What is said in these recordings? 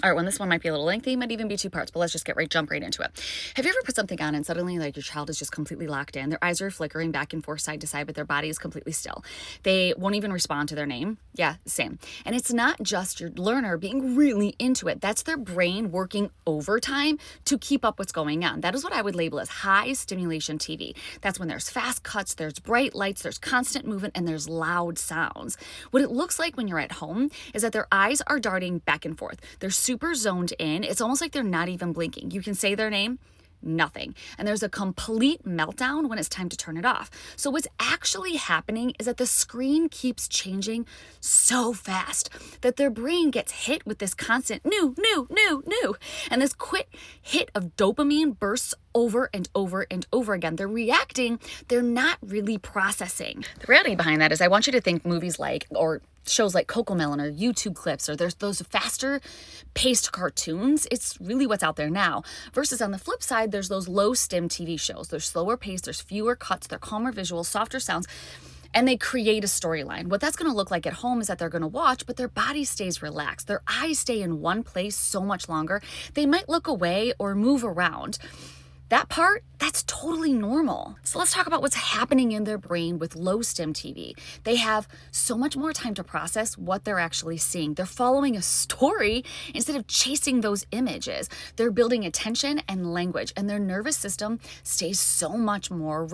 All right, well, this one might be a little lengthy, might even be two parts, but let's just jump right into it. Have you ever put something on and suddenly like your child is just completely locked in? Their eyes are flickering back and forth side to side, but their body is completely still. They won't even respond to their name. Yeah, same. And it's not just your learner being really into it. That's their brain working overtime to keep up what's going on. That is what I would label as high stimulation TV. That's when there's fast cuts, there's bright lights, there's constant movement, and there's loud sounds. What it looks like when you're at home is that their eyes are darting back and forth. They're super zoned in. It's almost like they're not even blinking. You can say their name, nothing. And there's a complete meltdown when it's time to turn it off. So what's actually happening is that the screen keeps changing so fast that their brain gets hit with this constant new. And this quick hit of dopamine bursts over and over and over again. They're reacting. They're not really processing. The reality behind that is I want you to think movies or shows like Cocomelon or YouTube clips, or there's those faster paced cartoons. It's really what's out there now. Versus on the flip side, there's those low stim TV shows. They're slower paced, there's fewer cuts, they're calmer visuals, softer sounds, and they create a storyline. What that's going to look like at home is that they're going to watch, but their body stays relaxed. Their eyes stay in one place so much longer. They might look away or move around. That part, that's totally normal. So let's talk about what's happening in their brain with low stim TV. They have so much more time to process what they're actually seeing. They're following a story instead of chasing those images. They're building attention and language, and their nervous system stays so much more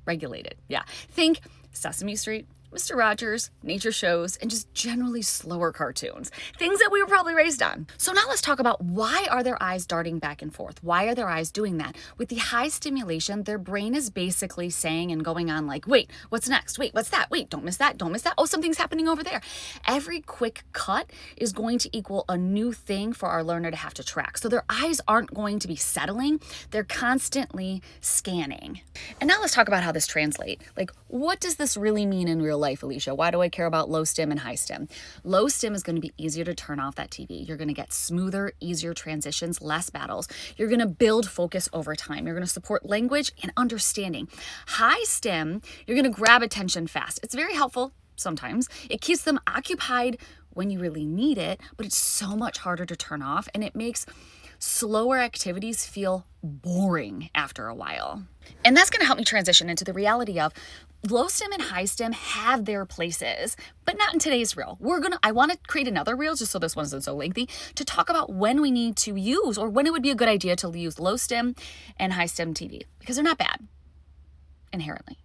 regulated. Yeah. Think Sesame Street, Mr. Rogers, nature shows, and just generally slower cartoons. Things that we were probably raised on. So now let's talk about why are their eyes darting back and forth? Why are their eyes doing that? With the high stimulation, their brain is basically saying and going on like, wait, what's next? Wait, what's that? Wait, don't miss that. Don't miss that. Oh, something's happening over there. Every quick cut is going to equal a new thing for our learner to have to track. So their eyes aren't going to be settling. They're constantly scanning. And now let's talk about how this translates. Like, what does this really mean in real life, Alicia? Why do I care about low stim and high stim? Low stim is going to be easier to turn off that TV. You're going to get smoother, easier transitions, less battles. You're going to build focus over time. You're going to support language and understanding. High stim, you're going to grab attention fast. It's very helpful sometimes. It keeps them occupied when you really need it, but it's so much harder to turn off, and it makes slower activities feel boring after a while. And that's going to help me transition into the reality of low stim and high stim have their places, but not in today's reel. I want to create another reel, just so this one isn't so lengthy, to talk about when we need to use, or when it would be a good idea to use low stim and high stim TV, because they're not bad inherently.